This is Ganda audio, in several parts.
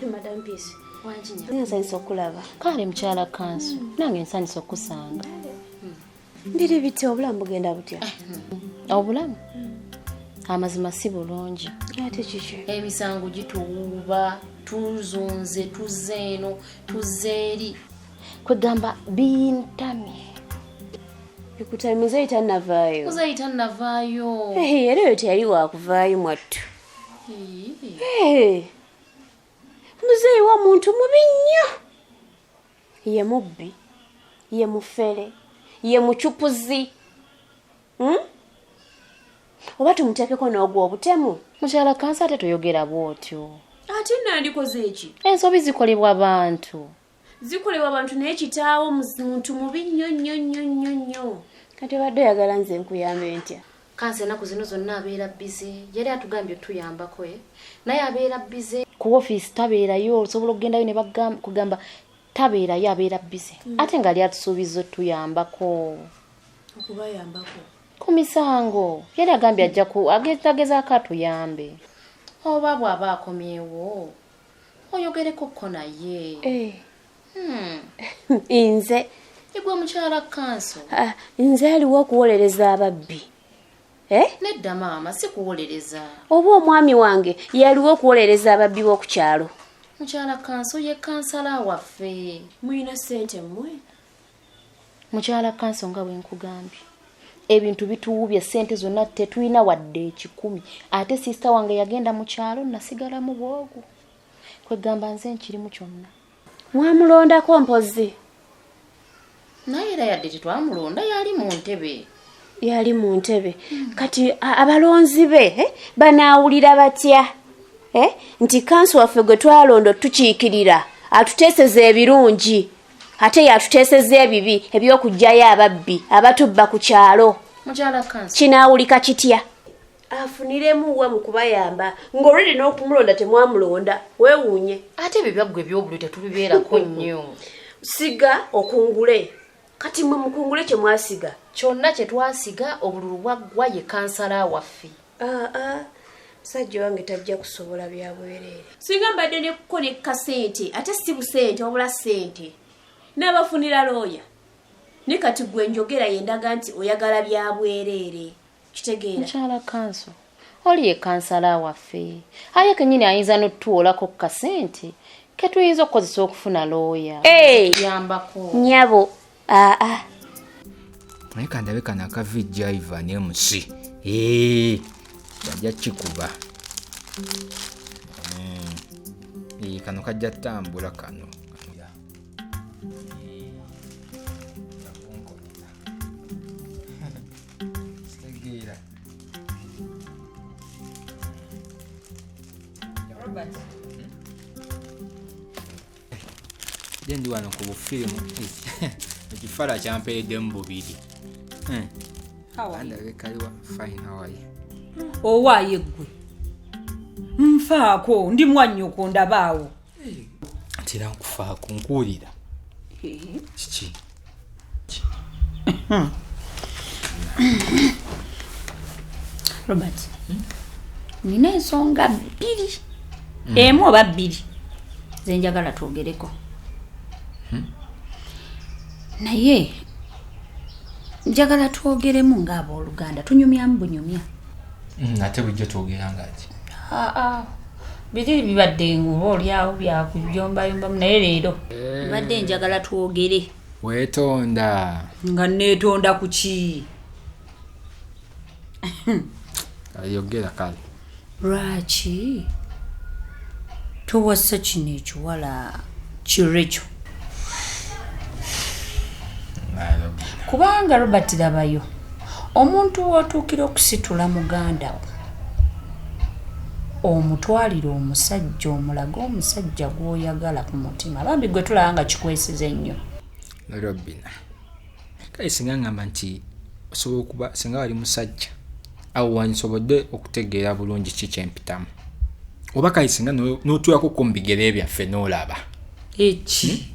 Madam Peace. Wanjinya. Nsanisa okulaba. Kale mukyala kanso. Nange nsanisa okusanga. Ndiri bite obulamu bugenda butya? Obulamu? Amazima si bulungi. Ate kiki? Emisango gituuba, tuzunze, tuzeeno, tuzeeri. Kwegamba bintamye. Bikutamiza itanavaayo. Kuzayita navaayo. Era yo teyali wakuvaayo mwattu. Muzeeyi wa muntu mubi nnyo. Ye mubbi, ye mufere, ye mucupuzi. Oba tumuteekeko n'ogwo obutemu. Mukyala kansa ate toyogera bw'otyo. Ate nandikoze eki? Ensobi zikolebwa abantu. Zikolebwa abantu naye kitaawo muntu mubi nnyo. Kati obadde oyagala nze nkuyambe ntya? Kansa ennaku zino zonna abeera bize. Yali atugambye otuyambako naye abeera bize. Ku ofiisi tabeerayo, osobola okugendayo ne kugamba tabeerayo, abeera bize. Ate nga ali atusuubiza otuyambako. Okubayambako? Ku misango. Yali agambye agezaako atuyambe. Oba bw'aba akomyewo oyogerekoko naye. Nze igwe mukyala kanso. Nze aliwo okuwolereza ababbi. Nedda maama si kuwolereza. Oba omwami wange yaliwo okuwolereza ababbi b'oku kyalo. Mukyala kanso ye kansala waffe. Muyina ssente mmwe? Mukyala kanso nga bwe nkugambye. Ebintu bituwubye, ssente zonna tetulina wadde 10. Ate sister wange yagenda mu kyalo nasigala mu bwogu. Kwegamba nze nkirimu kyonna. Mwamulondako mpozi? Naye era yadde tetwamulonda, yali mu ntebe. Yali mu ntebe. Kati abalonzi be banaawulira batya? Nti kanso waffe gwe twalondo tukiikirira atuteeseza ebirungi ate yatuteeseza ebibi eby'okugjayo ababbi abatubba ku kyalo. Mukyala kanso Kinaawulika kitya? Afuniremu wa mu kubayamba ng'olwedi n'okumulonda temwamulonda weewuunye. Ate ebyo byaggwe eby'obulu tetubibeerako nnyo. Siga okungule. Kati mwe mukungule kye mwasiga. Kyonna kye twasiga obululu bwaggwa ye kansala waffe. Musajja wange tajja kusobola bya bwereere. Singa mbadde ne kukoleka ssente ate si busente wabula ssente. N'abafunira looya. Ne kati gwe njogera yendaga nti oyagala bya bwereere. Kitegeera. Mukyala kanso oli ye kansala waffe. Aye kennyini ayinza n'otutuwolako ku kasente ke tuyinza okukozesa okufuna looya. Yambako. Nyabo. Naye kandabe kana akavijja Ivan MC. Bajja kikuba. Kano kajja tambula kano. Ndi wano ku bufilimu ekifala kyampeereddemu bubiri. Andabe kaliwa fine how are you? Owaaye ggwe nfaako ndi mwannyoko ndabaawo. Ntera nkufaako nkuwulira. Kiki? Robert, nina ensonga bbiri. Emu oba bbiri ze njagala twogereko. Naye njagala twogeremu ng'abooluganda tunyumyamu bunyumya. Ate bujja twogeranga ati. Biri bibadde nguba olyawo byakuyombayombamu naye leero bibadde njagala twogere. Weetonda. Nga neetonda ku ki? Ayogera kale. Lwaki towasa kino ekiwala kirekyo? Kubanga Robert labayo omuntu w'otuukira okusitula muganda omutwalira omusajja omulaga omusajja gw'oyagala ku mutima. Bambi gwe tulaba nga kikwesize nnyo. Robina. Kale singa ngamba nti osobola okuba singa wali musajja awo wansobodde okutegeera bulungi ki kyempitamu. Oba kale singa n'otulako ku mbigere byaffe n'olaba. Eki?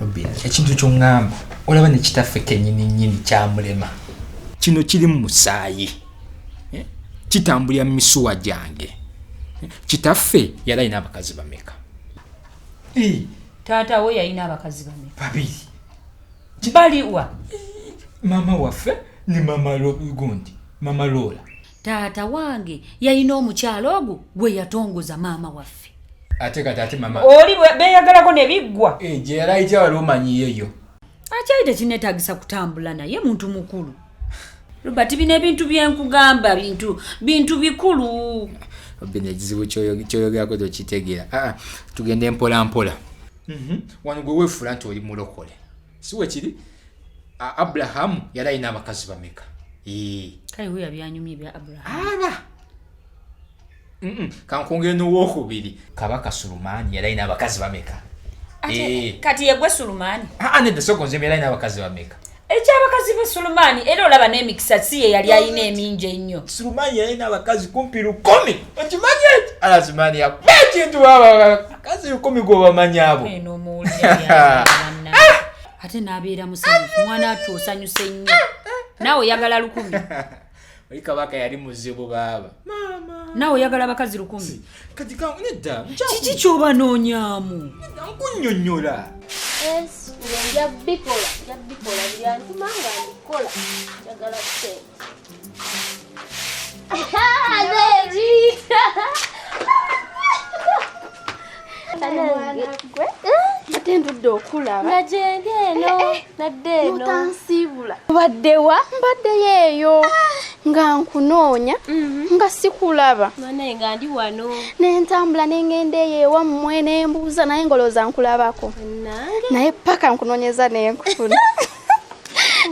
Robina, ekintu ky'oŋŋamba olaba ne kitaffe kennyini kyamulema. Kino kiri mu musaayi. Kitambulira mu misuwa gyange. kitaffe yali alina abakazi bameka? Taata we yalina abakazi bameka? Babiri. Baliwa? Mama waffe ne mama gundi, mama Lola. Taata wange yalina omukyalo ogwo gwe yatongoza maama waffe. Ate kati mama oli beyagalako ne biggwa. Gye yali ayita wali omanyiyeyo. Akyayita kinetagisa kutambula naye muntu mukulu. Robert bino ebintu byenkugamba bintu bikulu. Bino ekizibu kyoyogerako tokitegeera. Tugende mpola. Wano gwe weefula nti oli mulokole. Si we kiri? Abrahamu yali alina abakazi bameka? Kale we yabyanyumye bya Abrahamu. Kankongere n'owokubiri Kabaka Sulumani yali alina abakazi bameka? Kati yegwe Sulumani? Nedda soko nze yali alina abakazi bameka? Ekyabakazi ba Sulumani era olaba n'emikisa si ye yali alina emingi ennyo. Sulumani yali alina abakazi kumpi 10. Okimanyi ala Sulumani yakuba ekintu abakazi 10 gwobamanyi abo. Eno muwulira ate n'abeera musanyufu mwana atosanyuse nnyo. Naawe oyagala 10. Oli Kabaka yali muzibu baba. Mama. Naawe oyagala abakazi 10. Kati kangu nedda. Kiki ky'obanoonyaamu? Nkunnyonnyola. Nja bikola byantuma nga ndikola njagala kusente. Ate ndudde okulaba najenge eno nadde eno notansiibula. Mbaddewa? Mbaddeyo eyo nga nkunoonya nga sikulaba naye nga ndi wano nentambula nengenda eyo ewammwe nembuuza naye ngolooza nkulabako naye paka nkunoonyeza nenkufuna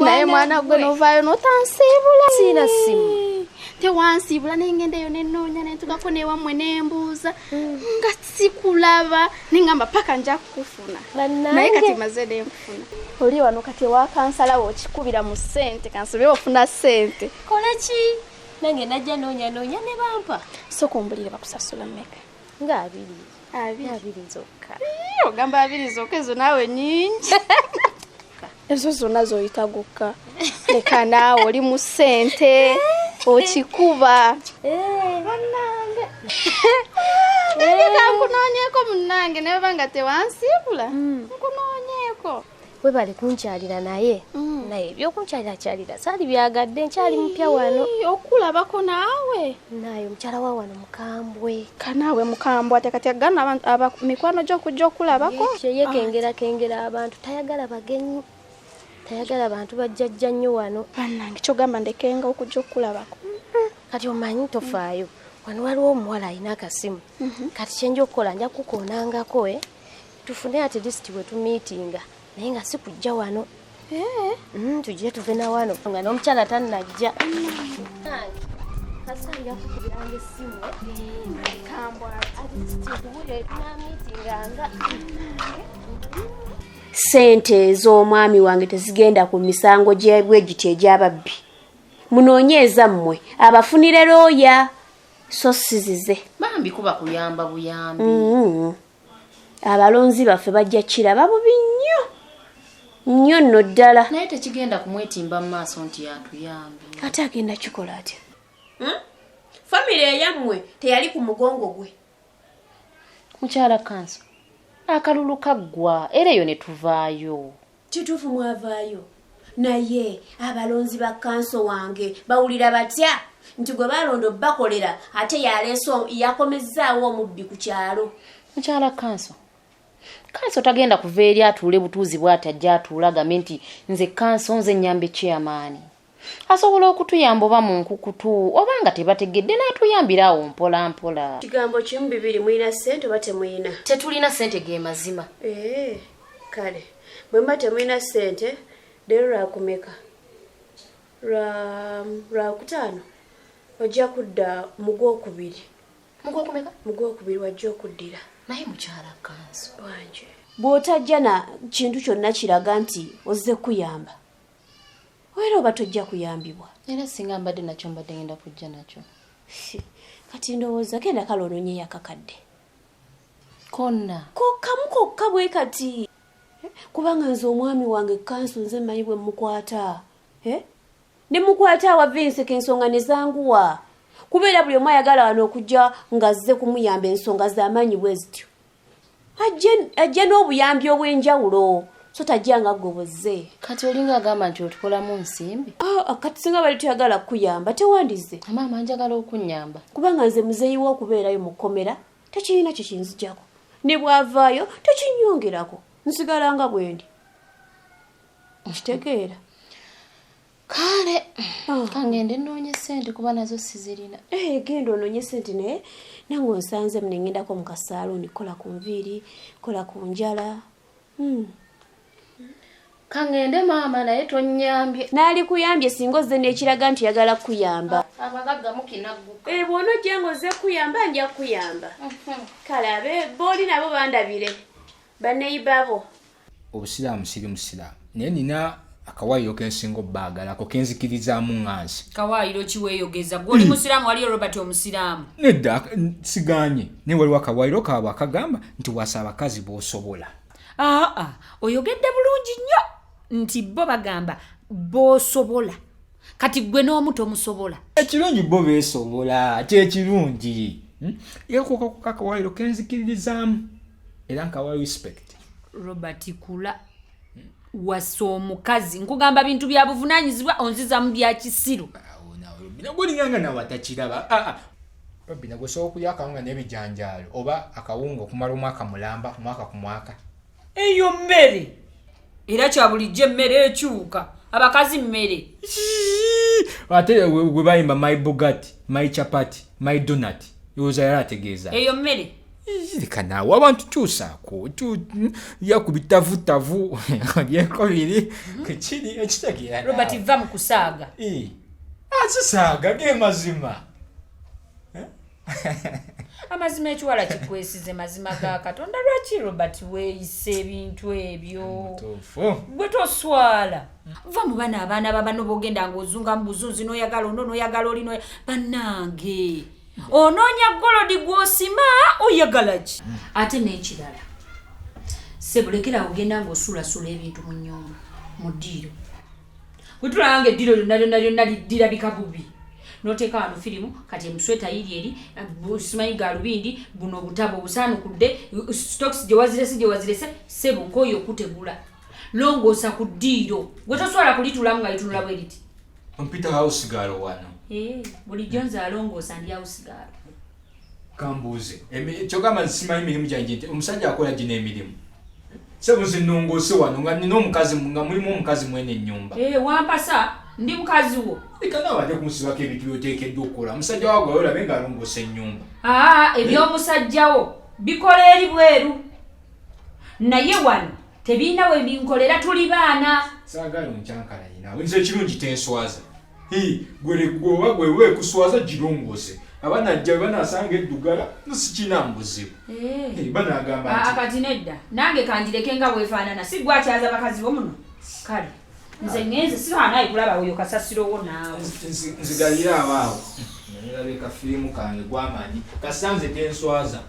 naye mwana gwe novaayo notansiibula. Siina simu tewansiibula nengenda eyo nenoonya nentugako newammwe nembuuza nga sikulaba nengamba paka nja kukufuna naye kati maze nenkufuna. Oli wano kati wakansalawo okikubira mu ssente kansobye ofuna ssente. Kola ki? Nange najja noonya ne bampa. Soko mbulire bakusasula mmeka? Nga 2 zokka. Ogamba 2 zokka ezo naawe nyingi. Ezo zonna zoyita gokka. Leka naawe oli mu ssente okikuba. Bannange. Nkunoonyeeko munnange naye banga tewansiibula. Nkunoonyeeko. We bali kunkyalira naye ebyokunkyalira saali byagadde nkyali mupya wano. Okulabako naawe? Naye omukyala wa wano mukambwe. Kanaawe mukambwe ate kati agana mikwano gy'okujja okulabako? Ye kengera abantu tayagala bagenyi. Tayagala abantu bajjajja nnyo wano. Bannange kyogamba ndekenga okujja okulabako. Kati omanyi tofaayo wano waliwo omuwala alina akasimu. Kati kyenja okukola nja kukoonangako tufune at least we tumiitinga naye nga si kujja wano. Tujje tuve na wano nga n'omukyala tannajja. Kasanja kukubiranga essimu kambwa atituwulire tunamiitinganga. Ssente ez'omwami wange tezigenda ku misango gy'ebwegiti egy'ababbi. Munoonyeeza mmwe abafunire looya so sizize. Bambi kuba kuyamba buyambi. Abalonzi baffe bajja kiraba bubi nnyo nno ddala. Naye tekigenda kumwetimba mu maaso nti yatuyambi. Ate agenda kikola atya? Famire eyammwe teyali ku mugongo gwe. Mukyala Kanso akalulu kaggwa era eyo ne tuvaayo. Kituufu mwavaayo naye abalonzi ba Kanso wange bawulira batya nti gwe balondo bakolera ate yaleeso yakomezzaawo omubbi ku kyalo. Mukyala Kanso tagenda kuva eri atuule butuuzi bw'atajja atuulagame nti nze Kanso nze nnyambe chairman. Asobola okutuyamba oba mu nkukutu oba nga tebategedde n'atuyambira awo mpola mpola. Kigambo kimu 2 muyina ssente oba temuyina? Tetulina ssente ge mazima. Kale bwe mba temuyina ssente leero lwakumeka? Lwakutaano ojja kudda mugwokubiri. Mugwokubiri wajja okuddira. Naye mukyala Kanso wanje bw'otajja na kintu kyonna kiraga nti ozze kuyamba era oba tojja kuyambibwa. Era singa mbadde nakyo mbadde ngenda kujja nakyo. Kati ndowooza genda kale onoonyeyo akakadde konna kokka bwe kati kubanga nze omwami wange Kanso nze mmanyi bwe mukwata ne mukwata awa Vince k'ensonga ne zanguwa kubeera buli omu ayagala wano okujja ng'azze kumuyamba ensonga z'amaanyi bwe zityo ajja n'obuyambi obw'enjawulo so tajja nga gobozze. Kati olinga agamba nti otukolamu nsimbi? Kati singa bali tuyagala kukuyamba tewandize. Maama njagala okunnyamba. Kubanga nze muzeeyi w'okubeerayo mu kkomera tekirina kye kinzijjako. Ne bw'avaayo tekinnyongerako. Nsigala nga bwe ndi. Okitegeera? Kale kangende nnoonye ssente kuba nazo sizirina. Genda onoonye ssente naye nange onsanze mune ngendako mu kasaaluni kola ku nviiri kola ku njala. Kangende maama naye tonnyambye. Naali kuyambye singa ozze n'ekiraga nti yagala kuyamba. Abagagga mukinagguka. Bw'onojja ng'ozze kuyamba nja kuyamba. Kale abe booli nabo bandabire banneyibaabo. Obusiraamu siri musiraamu naye nina akawaayiro kensinga obbaagalako kenzikirizamu ŋŋansi. Kawaayiro kiweeyogeza gw'oli musiraamu waliyo Robert omusiraamu? Nedda siganye naye waliwo akawaayiro kaabwe akagamba nti wasa abakazi b'osobola. Oyogedde bulungi nnyo nti bo bagamba b'osobola kati gwe n'omu tomusobola. Ekirungi bo beesobola ate ekirungi yekoko kakawaayiro kenzikiririzaamu era nkawa respect. Robert kula wasa omukazi nkugamba bintu bya buvunaanyizibwa onziza mu bya kisiru. Nagolinganga nawe atakiraba. Robina gwe sobola okulya akawunga n'ebijanjaalo oba akawunga okumala omwaka mulamba omwaka ku mwaka. Eyo mmere era kya bulijjo emmere ekyuka abakazi mmere. Ate we bayimba my Bugatti, my chapati, my donut yoza yali ategeeza eyo mmere. Leka naawe abantu kyusaako yakubitavutavu lyeko biri kekiri ekitegeera. Robert va mu kusaaga. Asisaaga ge mazima. Amazima ekiwala kikwesize mazima ga Katonda. Lwaki Robert weeyise ebintu ebyo? Gwe toswala. Va mu bana abaana babano bogenda ng'ozunga mu buzunzi n'oyagala ono n'oyagala oli bannange. Onoonya golodi gw'osima oyagala ki? Ate n'ekirala sebulekera ogenda ng'osuulasula ebintu mu nnyumba mu ddiiro. Bwe tulanga eddiiro lyonna lirabika bubi. Noteeka wano firimu kati emusweta yiri eri simanyi galubindi buno obutabo obusaanukudde stocks gye wazirese sebo nk'oyo okutegula longoosa ku ddiiro gwe toswala kulitulamu nga litunula bwe liti. Ompita house girl wano. Bulijjo nze alongoosa ndi house girl. Kambuuze kyogamba simanyi mirimu gyange nti omusajja akola gino emirimu. Sebo nze nnongoose wano nga nina omukazi nga mulimu omukazi mwene ennyumba. Wampasa ndi mukazi wo. Ekana wajja kumusibako ebintu byoteekeddwa okukola. Omusajja waagwe olabe nga alongoosa ennyumba. Eby'omusajjawo bikola eri bweru. Naye wano tebiina we binkolera tuli baana. Saagala onkyankalanye naawe nze ekirungi tenswaza. Gweoba gwe weekuswaza girongoose. Abanajja banasanga eddugala sikinambuzibu. Banagamba kati nedda nange kandireke nga bwefaanana si gwakyaza bakazi bo muno. Kale nze ngenze sifaanayi kulaba oyo kasasirowo naawe. Nzigalira abaawo nalabeka firimu kange gw'amaanyi kasanze tenswaza.